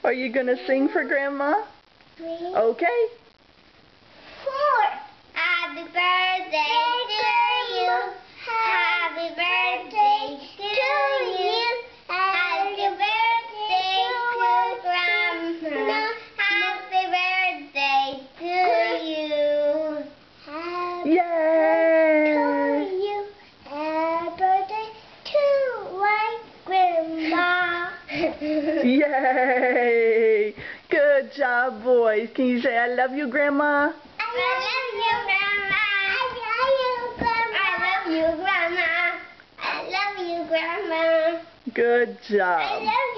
Are you going to sing for Grandma? 3, Okay. 4. Happy birthday to you. Happy birthday to you. Happy birthday to Grandma. Happy birthday to you. Yay! To you. Happy birthday to my Grandma. Yay! Good job, boys. Can you say, I love you, Grandma? I love you, Grandma. I love you, Grandma. Good job. I love